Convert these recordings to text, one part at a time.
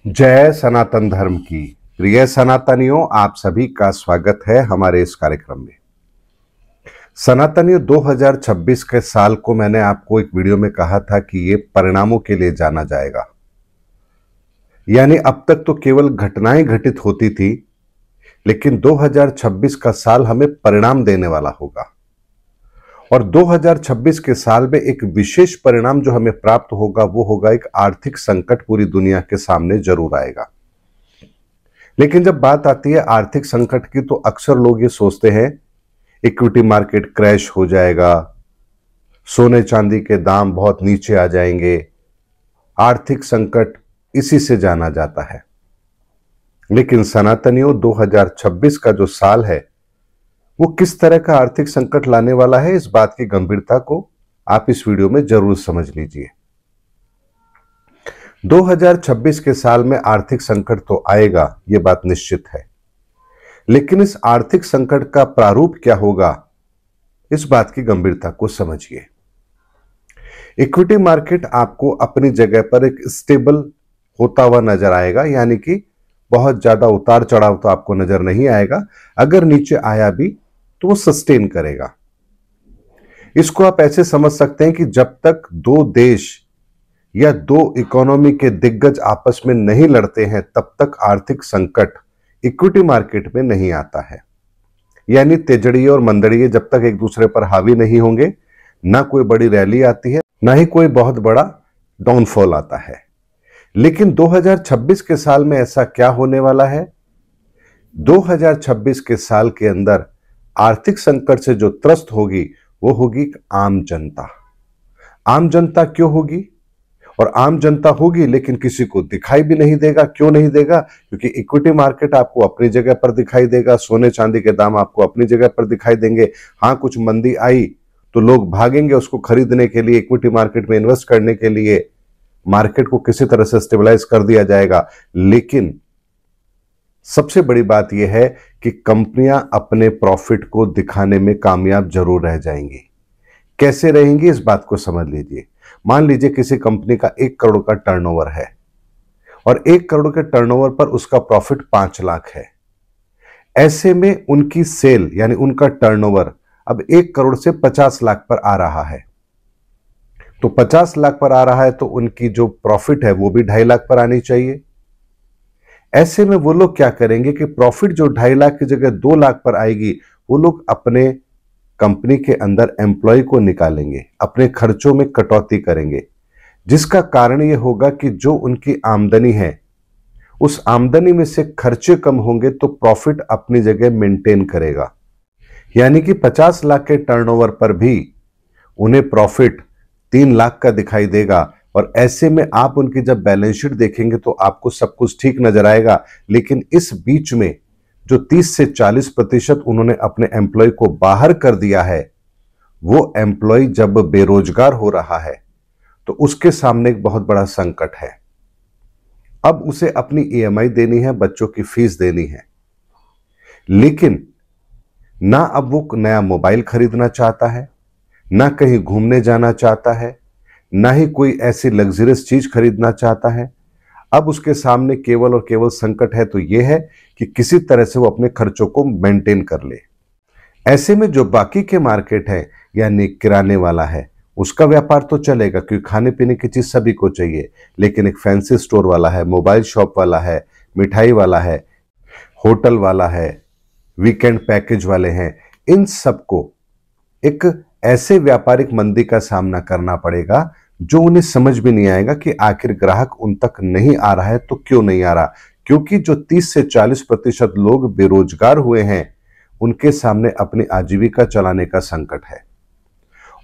जय सनातन धर्म की। प्रिय सनातनियों, आप सभी का स्वागत है हमारे इस कार्यक्रम में। सनातनियों, 2026 के साल को मैंने आपको एक वीडियो में कहा था कि ये परिणामों के लिए जाना जाएगा। यानी अब तक तो केवल घटनाएं घटित होती थी, लेकिन 2026 का साल हमें परिणाम देने वाला होगा। और 2026 के साल में एक विशेष परिणाम जो हमें प्राप्त होगा वो होगा एक आर्थिक संकट पूरी दुनिया के सामने जरूर आएगा। लेकिन जब बात आती है आर्थिक संकट की तो अक्सर लोग ये सोचते हैं इक्विटी मार्केट क्रैश हो जाएगा, सोने चांदी के दाम बहुत नीचे आ जाएंगे, आर्थिक संकट इसी से जाना जाता है। लेकिन सनातनियों, 2026 का जो साल है वो किस तरह का आर्थिक संकट लाने वाला है, इस बात की गंभीरता को आप इस वीडियो में जरूर समझ लीजिए। 2026 के साल में आर्थिक संकट तो आएगा, यह बात निश्चित है, लेकिन इस आर्थिक संकट का प्रारूप क्या होगा, इस बात की गंभीरता को समझिए। इक्विटी मार्केट आपको अपनी जगह पर एक स्टेबल होता हुआ नजर आएगा, यानी कि बहुत ज्यादा उतार चढ़ाव तो आपको नजर नहीं आएगा। अगर नीचे आया भी तो वो सस्टेन करेगा। इसको आप ऐसे समझ सकते हैं कि जब तक दो देश या दो इकोनॉमी के दिग्गज आपस में नहीं लड़ते हैं तब तक आर्थिक संकट इक्विटी मार्केट में नहीं आता है। यानी तेजड़िए और मंदड़िए जब तक एक दूसरे पर हावी नहीं होंगे, ना कोई बड़ी रैली आती है, ना ही कोई बहुत बड़ा डाउनफॉल आता है। लेकिन 2026 के साल में ऐसा क्या होने वाला है? 2026 के साल के अंदर आर्थिक संकट से जो त्रस्त होगी वो होगी आम जनता। आम जनता क्यों होगी? और आम जनता होगी लेकिन किसी को दिखाई भी नहीं देगा। क्यों नहीं देगा? क्योंकि इक्विटी मार्केट आपको अपनी जगह पर दिखाई देगा, सोने चांदी के दाम आपको अपनी जगह पर दिखाई देंगे। हाँ, कुछ मंदी आई तो लोग भागेंगे उसको खरीदने के लिए, इक्विटी मार्केट में इन्वेस्ट करने के लिए। मार्केट को किसी तरह से स्टेबलाइज कर दिया जाएगा। लेकिन सबसे बड़ी बात यह है कि कंपनियां अपने प्रॉफिट को दिखाने में कामयाब जरूर रह जाएंगी। कैसे रहेंगी, इस बात को समझ लीजिए। मान लीजिए किसी कंपनी का 1 करोड़ का टर्नओवर है और 1 करोड़ के टर्नओवर पर उसका प्रॉफिट 5 लाख है। ऐसे में उनकी सेल यानी उनका टर्नओवर अब 1 करोड़ से 50 लाख पर आ रहा है। तो 50 लाख पर आ रहा है तो उनकी जो प्रॉफिट है वो भी 2.5 लाख पर आनी चाहिए। ऐसे में वो लोग क्या करेंगे कि प्रॉफिट जो 2.5 लाख की जगह 2 लाख पर आएगी, वो लोग अपने कंपनी के अंदर एम्प्लॉय को निकालेंगे, अपने खर्चों में कटौती करेंगे, जिसका कारण यह होगा कि जो उनकी आमदनी है उस आमदनी में से खर्चे कम होंगे तो प्रॉफिट अपनी जगह मेंटेन करेगा। यानी कि 50 लाख के टर्नओवर पर भी उन्हें प्रॉफिट 3 लाख का दिखाई देगा। और ऐसे में आप उनकी जब बैलेंस शीट देखेंगे तो आपको सब कुछ ठीक नजर आएगा। लेकिन इस बीच में जो 30 से 40% उन्होंने अपने एम्प्लॉय को बाहर कर दिया है, वो एम्प्लॉय जब बेरोजगार हो रहा है तो उसके सामने एक बहुत बड़ा संकट है। अब उसे अपनी EMI देनी है, बच्चों की फीस देनी है, लेकिन ना अब वो नया मोबाइल खरीदना चाहता है, ना कहीं घूमने जाना चाहता है, ना ही कोई ऐसी लग्जरियस चीज खरीदना चाहता है। अब उसके सामने केवल और केवल संकट है तो यह है कि किसी तरह से वो अपने खर्चों को मेंटेन कर ले। ऐसे में जो बाकी के मार्केट है, यानी किराने वाला है, उसका व्यापार तो चलेगा क्योंकि खाने पीने की चीज सभी को चाहिए। लेकिन एक फैंसी स्टोर वाला है, मोबाइल शॉप वाला है, मिठाई वाला है, होटल वाला है, वीकेंड पैकेज वाले हैं, इन सबको एक ऐसे व्यापारिक मंदी का सामना करना पड़ेगा जो उन्हें समझ भी नहीं आएगा कि आखिर ग्राहक उन तक नहीं आ रहा है तो क्यों नहीं आ रहा। क्योंकि जो 30 से 40% लोग बेरोजगार हुए हैं उनके सामने अपनी आजीविका चलाने का संकट है।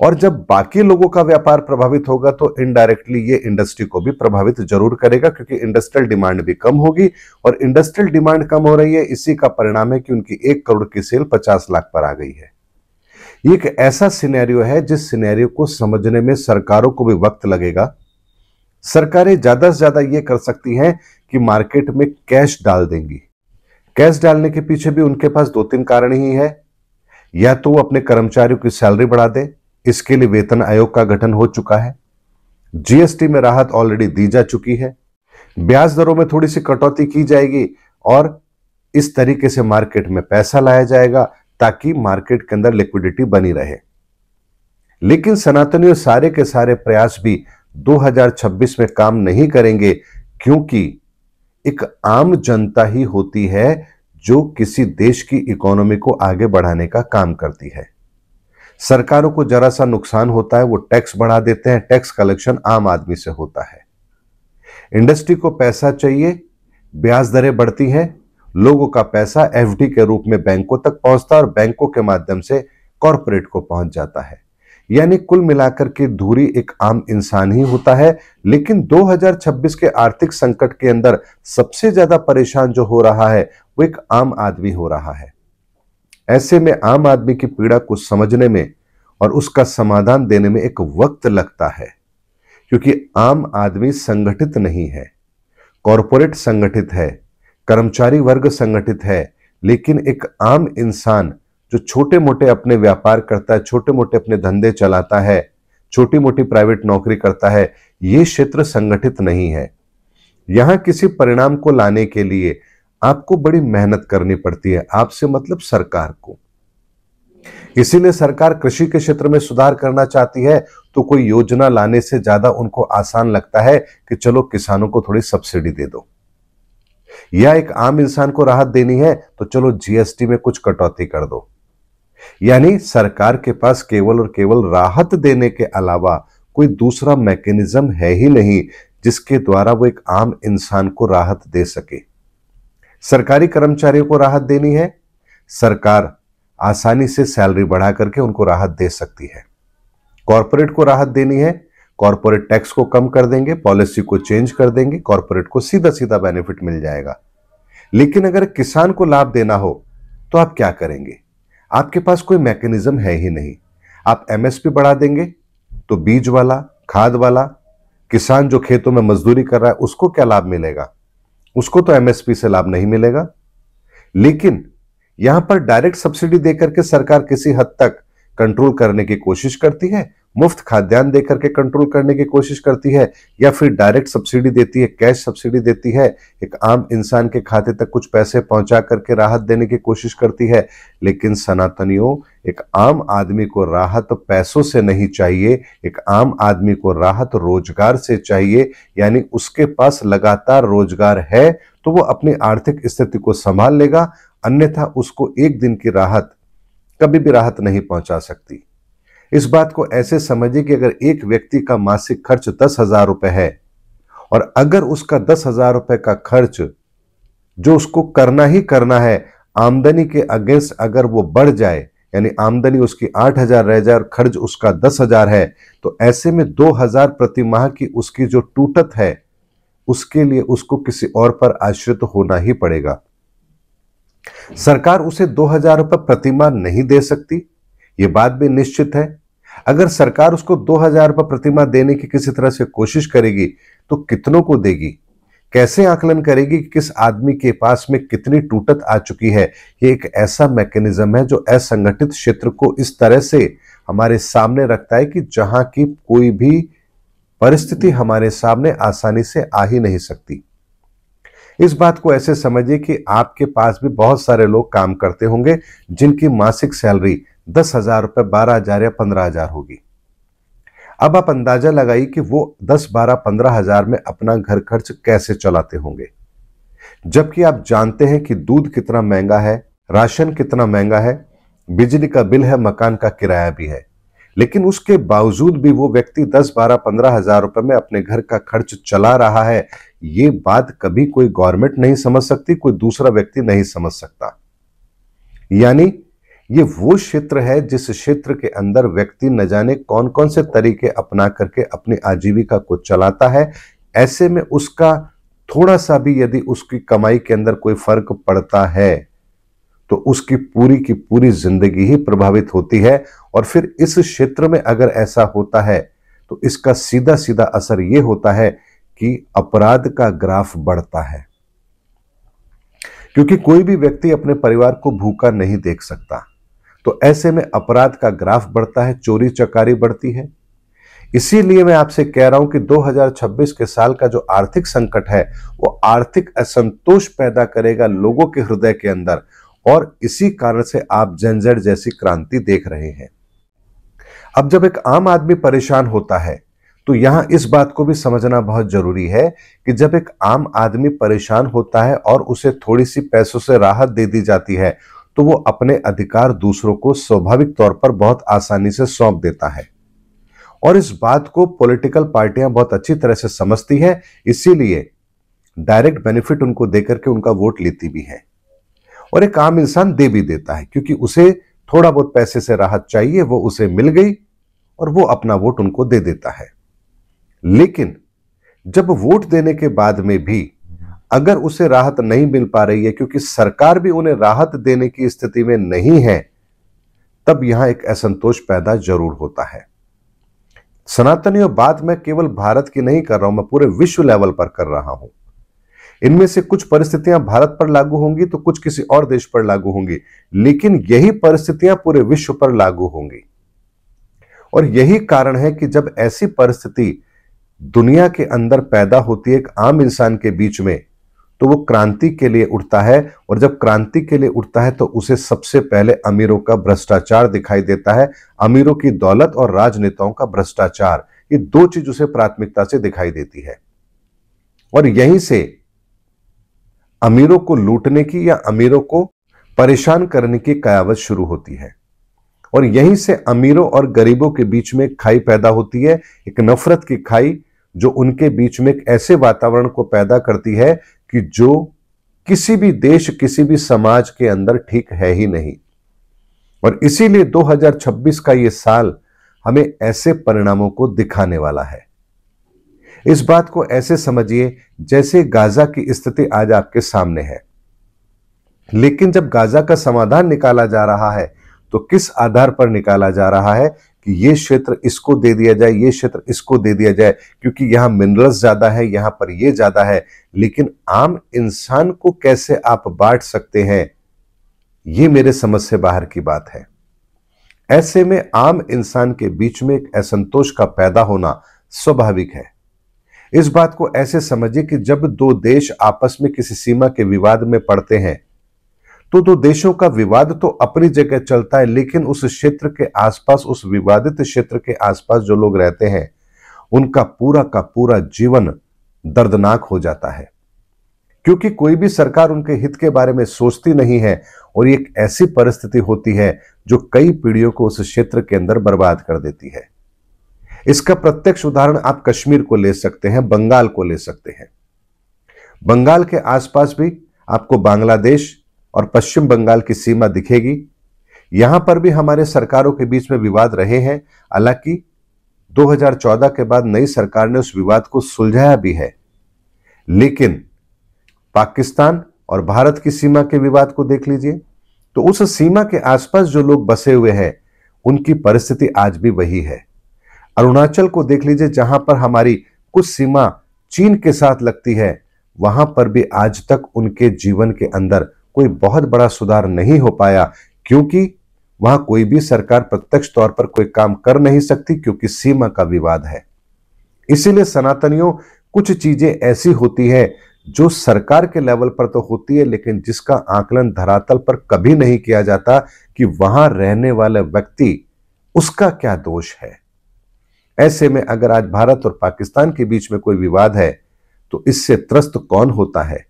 और जब बाकी लोगों का व्यापार प्रभावित होगा तो इनडायरेक्टली ये इंडस्ट्री को भी प्रभावित जरूर करेगा, क्योंकि इंडस्ट्रियल डिमांड भी कम होगी। और इंडस्ट्रियल डिमांड कम हो रही है, इसी का परिणाम है कि उनकी 1 करोड़ की सेल 50 लाख पर आ गई है। ये एक ऐसा सिनेरियो है जिस सिनेरियो को समझने में सरकारों को भी वक्त लगेगा। सरकारें ज्यादा से ज्यादा ये कर सकती हैं कि मार्केट में कैश डाल देंगी। कैश डालने के पीछे भी उनके पास 2-3 कारण ही है। या तो वो अपने कर्मचारियों की सैलरी बढ़ा दे, इसके लिए वेतन आयोग का गठन हो चुका है, जीएसटी में राहत ऑलरेडी दी जा चुकी है, ब्याज दरों में थोड़ी सी कटौती की जाएगी और इस तरीके से मार्केट में पैसा लाया जाएगा ताकि मार्केट के अंदर लिक्विडिटी बनी रहे। लेकिन सनातनियों सारे के सारे प्रयास भी 2026 में काम नहीं करेंगे, क्योंकि एक आम जनता ही होती है जो किसी देश की इकोनॉमी को आगे बढ़ाने का काम करती है। सरकारों को जरा सा नुकसान होता है, वो टैक्स बढ़ा देते हैं, टैक्स कलेक्शन आम आदमी से होता है। इंडस्ट्री को पैसा चाहिए, ब्याज दरें बढ़ती हैं, लोगों का पैसा एफडी के रूप में बैंकों तक पहुंचता है और बैंकों के माध्यम से कॉरपोरेट को पहुंच जाता है। यानी कुल मिलाकर के धुरी एक आम इंसान ही होता है। लेकिन 2026 के आर्थिक संकट के अंदर सबसे ज्यादा परेशान जो हो रहा है वो एक आम आदमी हो रहा है। ऐसे में आम आदमी की पीड़ा को समझने में और उसका समाधान देने में एक वक्त लगता है, क्योंकि आम आदमी संगठित नहीं है, कॉरपोरेट संगठित है, कर्मचारी वर्ग संगठित है, लेकिन एक आम इंसान जो छोटे मोटे अपने व्यापार करता है, छोटे मोटे अपने धंधे चलाता है, छोटी मोटी प्राइवेट नौकरी करता है, ये क्षेत्र संगठित नहीं है। यहां किसी परिणाम को लाने के लिए आपको बड़ी मेहनत करनी पड़ती है, आपसे मतलब सरकार को। इसीलिए सरकार कृषि के क्षेत्र में सुधार करना चाहती है तो कोई योजना लाने से ज्यादा उनको आसान लगता है कि चलो किसानों को थोड़ी सब्सिडी दे दो, या एक आम इंसान को राहत देनी है तो चलो जीएसटी में कुछ कटौती कर दो। यानी सरकार के पास केवल और केवल राहत देने के अलावा कोई दूसरा मैकेनिज्म है ही नहीं जिसके द्वारा वो एक आम इंसान को राहत दे सके। सरकारी कर्मचारियों को राहत देनी है, सरकार आसानी से सैलरी बढ़ा करके उनको राहत दे सकती है। कॉरपोरेट को राहत देनी है, कॉरपोरेट टैक्स को कम कर देंगे, पॉलिसी को चेंज कर देंगे, कॉरपोरेट को सीधा सीधा बेनिफिट मिल जाएगा। लेकिन अगर किसान को लाभ देना हो तो आप क्या करेंगे? आपके पास कोई मैकेनिज्म है ही नहीं। आप एमएसपी बढ़ा देंगे तो बीज वाला, खाद वाला किसान जो खेतों में मजदूरी कर रहा है उसको क्या लाभ मिलेगा? उसको तो एमएसपी से लाभ नहीं मिलेगा। लेकिन यहां पर डायरेक्ट सब्सिडी देकर के सरकार किसी हद तक कंट्रोल करने की कोशिश करती है, मुफ्त खाद्यान्न देकर के कंट्रोल करने की कोशिश करती है, या फिर डायरेक्ट सब्सिडी देती है, कैश सब्सिडी देती है, एक आम इंसान के खाते तक कुछ पैसे पहुंचा करके राहत देने की कोशिश करती है। लेकिन सनातनियों, एक आम आदमी को राहत पैसों से नहीं चाहिए, एक आम आदमी को राहत रोजगार से चाहिए। यानी उसके पास लगातार रोजगार है तो वो अपनी आर्थिक स्थिति को संभाल लेगा, अन्यथा उसको एक दिन की राहत कभी भी राहत नहीं पहुंचा सकती। इस बात को ऐसे समझिए कि अगर एक व्यक्ति का मासिक खर्च 10,000 रुपए है और अगर उसका 10,000 रुपए का खर्च जो उसको करना ही करना है, आमदनी के अगेंस्ट अगर वो बढ़ जाए, यानी आमदनी उसकी 8,000 रह जाए और खर्च उसका 10,000 है, तो ऐसे में 2,000 प्रति माह की उसकी जो टूटत है उसके लिए उसको किसी और पर आश्रित होना ही पड़ेगा। सरकार उसे 2,000 रुपए प्रति माह नहीं दे सकती, यह बात भी निश्चित है। अगर सरकार उसको 2,000 रुपए प्रति माह देने की किसी तरह से कोशिश करेगी तो कितनों को देगी? कैसे आकलन करेगी कि किस आदमी के पास में कितनी टूटत आ चुकी है? यह एक ऐसा मैकेनिज्म है जो असंगठित क्षेत्र को इस तरह से हमारे सामने रखता है कि जहां की कोई भी परिस्थिति हमारे सामने आसानी से आ ही नहीं सकती। इस बात को ऐसे समझिए कि आपके पास भी बहुत सारे लोग काम करते होंगे जिनकी मासिक सैलरी 10,000 रुपए, 12,000 या 15,000 होगी। अब आप अंदाजा लगाइए कि वो 10, 12, 15,000 में अपना घर खर्च कैसे चलाते होंगे, जबकि आप जानते हैं कि दूध कितना महंगा है, राशन कितना महंगा है, बिजली का बिल है, मकान का किराया भी है। लेकिन उसके बावजूद भी वो व्यक्ति 10, 12, 15,000 रुपए में अपने घर का खर्च चला रहा है। ये बात कभी कोई गवर्नमेंट नहीं समझ सकती, कोई दूसरा व्यक्ति नहीं समझ सकता। यानी ये वो क्षेत्र है जिस क्षेत्र के अंदर व्यक्ति न जाने कौन कौन से तरीके अपना करके अपनी आजीविका को चलाता है। ऐसे में उसका थोड़ा सा भी यदि उसकी कमाई के अंदर कोई फर्क पड़ता है तो उसकी पूरी की पूरी जिंदगी ही प्रभावित होती है। और फिर इस क्षेत्र में अगर ऐसा होता है तो इसका सीधा सीधा असर यह होता है कि अपराध का ग्राफ बढ़ता है, क्योंकि कोई भी व्यक्ति अपने परिवार को भूखा नहीं देख सकता। तो ऐसे में अपराध का ग्राफ बढ़ता है, चोरी चकारी बढ़ती है। इसीलिए मैं आपसे कह रहा हूं कि 2026 के साल का जो आर्थिक संकट है वो आर्थिक असंतोष पैदा करेगा लोगों के हृदय के अंदर, और इसी कारण से आप जनजड़ जैसी क्रांति देख रहे हैं। अब जब एक आम आदमी परेशान होता है तो यहां इस बात को भी समझना बहुत जरूरी है कि जब एक आम आदमी परेशान होता है और उसे थोड़ी सी पैसों से राहत दे दी जाती है तो वो अपने अधिकार दूसरों को स्वाभाविक तौर पर बहुत आसानी से सौंप देता है, और इस बात को पॉलिटिकल पार्टियां बहुत अच्छी तरह से समझती है, इसीलिए डायरेक्ट बेनिफिट उनको देकर के उनका वोट लेती भी है, और एक आम इंसान दे भी देता है क्योंकि उसे थोड़ा बहुत पैसे से राहत चाहिए, वो उसे मिल गई और वो अपना वोट उनको दे देता है। लेकिन जब वोट देने के बाद में भी अगर उसे राहत नहीं मिल पा रही है क्योंकि सरकार भी उन्हें राहत देने की स्थिति में नहीं है, तब यहां एक असंतोष पैदा जरूर होता है। सनातनियों, बात मैं केवल भारत की नहीं कर रहा हूं, मैं पूरे विश्व लेवल पर कर रहा हूं। इनमें से कुछ परिस्थितियां भारत पर लागू होंगी तो कुछ किसी और देश पर लागू होंगी, लेकिन यही परिस्थितियां पूरे विश्व पर लागू होंगी। और यही कारण है कि जब ऐसी परिस्थिति दुनिया के अंदर पैदा होती है एक आम इंसान के बीच में, तो वो क्रांति के लिए उठता है, और जब क्रांति के लिए उठता है तो उसे सबसे पहले अमीरों का भ्रष्टाचार दिखाई देता है। अमीरों की दौलत और राजनेताओं का भ्रष्टाचार, ये दो चीज उसे प्राथमिकता से दिखाई देती है, और यहीं से अमीरों को लूटने की या अमीरों को परेशान करने की कयावत शुरू होती है, और यहीं से अमीरों और गरीबों के बीच में खाई पैदा होती है, एक नफरत की खाई जो उनके बीच में एक ऐसे वातावरण को पैदा करती है कि जो किसी भी देश, किसी भी समाज के अंदर ठीक है ही नहीं। और इसीलिए 2026 का यह साल हमें ऐसे परिणामों को दिखाने वाला है। इस बात को ऐसे समझिए जैसे गाजा की स्थिति आज आपके सामने है, लेकिन जब गाजा का समाधान निकाला जा रहा है तो किस आधार पर निकाला जा रहा है कि यह क्षेत्र इसको दे दिया जाए, यह क्षेत्र इसको दे दिया जाए, क्योंकि यहां मिनरल्स ज्यादा है, यहां पर यह ज्यादा है। लेकिन आम इंसान को कैसे आप बांट सकते हैं, यह मेरे समझ से बाहर की बात है। ऐसे में आम इंसान के बीच में एक असंतोष का पैदा होना स्वाभाविक है। इस बात को ऐसे समझिए कि जब दो देश आपस में किसी सीमा के विवाद में पड़ते हैं तो दो देशों का विवाद तो अपनी जगह चलता है, लेकिन उस क्षेत्र के आसपास, उस विवादित क्षेत्र के आसपास जो लोग रहते हैं उनका पूरा का पूरा जीवन दर्दनाक हो जाता है, क्योंकि कोई भी सरकार उनके हित के बारे में सोचती नहीं है, और एक ऐसी परिस्थिति होती है जो कई पीढ़ियों को उस क्षेत्र के अंदर बर्बाद कर देती है। इसका प्रत्यक्ष उदाहरण आप कश्मीर को ले सकते हैं, बंगाल को ले सकते हैं। बंगाल के आसपास भी आपको बांग्लादेश और पश्चिम बंगाल की सीमा दिखेगी। यहां पर भी हमारे सरकारों के बीच में विवाद रहे हैं, हालांकि 2014 के बाद नई सरकार ने उस विवाद को सुलझाया भी है, लेकिन पाकिस्तान और भारत की सीमा के विवाद को देख लीजिए तो उस सीमा के आसपास जो लोग बसे हुए हैं उनकी परिस्थिति आज भी वही है। अरुणाचल को देख लीजिए, जहां पर हमारी कुछ सीमा चीन के साथ लगती है, वहां पर भी आज तक उनके जीवन के अंदर कोई बहुत बड़ा सुधार नहीं हो पाया, क्योंकि वहां कोई भी सरकार प्रत्यक्ष तौर पर कोई काम कर नहीं सकती, क्योंकि सीमा का विवाद है। इसीलिए सनातनियों, कुछ चीजें ऐसी होती है जो सरकार के लेवल पर तो होती है, लेकिन जिसका आकलन धरातल पर कभी नहीं किया जाता कि वहां रहने वाले व्यक्ति, उसका क्या दोष है। ऐसे में अगर आज भारत और पाकिस्तान के बीच में कोई विवाद है तो इससे त्रस्त कौन होता है।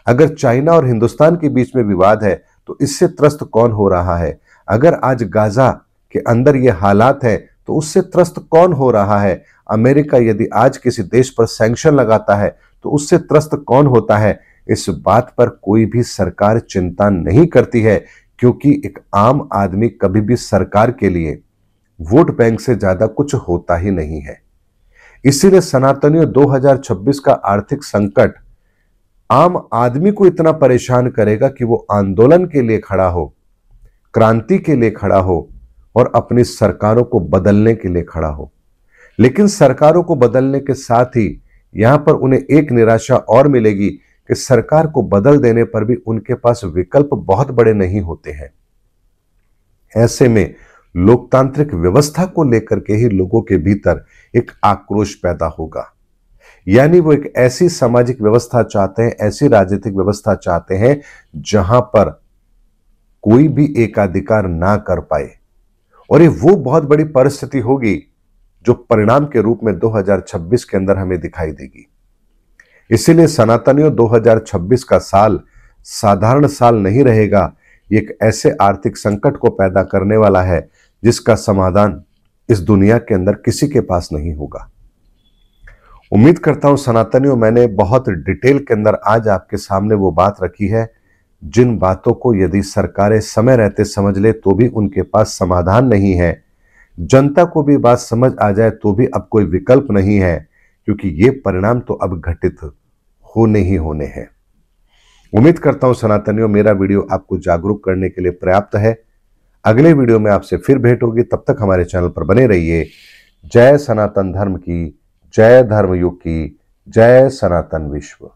अगर चाइना और हिंदुस्तान के बीच में विवाद है तो इससे त्रस्त कौन हो रहा है। अगर आज गाजा के अंदर ये हालात है तो उससे त्रस्त कौन हो रहा है। अमेरिका यदि आज किसी देश पर सैंक्शन लगाता है तो उससे त्रस्त कौन होता है। इस बात पर कोई भी सरकार चिंता नहीं करती है, क्योंकि एक आम आदमी कभी भी सरकार के लिए वोट बैंक से ज्यादा कुछ होता ही नहीं है। इसीलिए सनातनियों, 2026 का आर्थिक संकट आम आदमी को इतना परेशान करेगा कि वो आंदोलन के लिए खड़ा हो, क्रांति के लिए खड़ा हो और अपनी सरकारों को बदलने के लिए खड़ा हो। लेकिन सरकारों को बदलने के साथ ही यहां पर उन्हें एक निराशा और मिलेगी कि सरकार को बदल देने पर भी उनके पास विकल्प बहुत बड़े नहीं होते हैं। ऐसे में लोकतांत्रिक व्यवस्था को लेकर के ही लोगों के भीतर एक आक्रोश पैदा होगा। यानी वो एक ऐसी सामाजिक व्यवस्था चाहते हैं, ऐसी राजनीतिक व्यवस्था चाहते हैं जहां पर कोई भी एकाधिकार ना कर पाए। और ये वो बहुत बड़ी परिस्थिति होगी जो परिणाम के रूप में 2026 के अंदर हमें दिखाई देगी। इसीलिए सनातनियों, 2026 का साल साधारण साल नहीं रहेगा। ये एक ऐसे आर्थिक संकट को पैदा करने वाला है जिसका समाधान इस दुनिया के अंदर किसी के पास नहीं होगा। उम्मीद करता हूं सनातनियों, मैंने बहुत डिटेल के अंदर आज आपके सामने वो बात रखी है जिन बातों को यदि सरकारें समय रहते समझ ले तो भी उनके पास समाधान नहीं है। जनता को भी बात समझ आ जाए तो भी अब कोई विकल्प नहीं है, क्योंकि ये परिणाम तो अब घटित होने ही होने हैं। उम्मीद करता हूं सनातनियों, मेरा वीडियो आपको जागरूक करने के लिए पर्याप्त है। अगले वीडियो में आपसे फिर भेंट होगी, तब तक हमारे चैनल पर बने रहिए। जय सनातन धर्म की, जय धर्मयुग की, जय सनातन विश्व।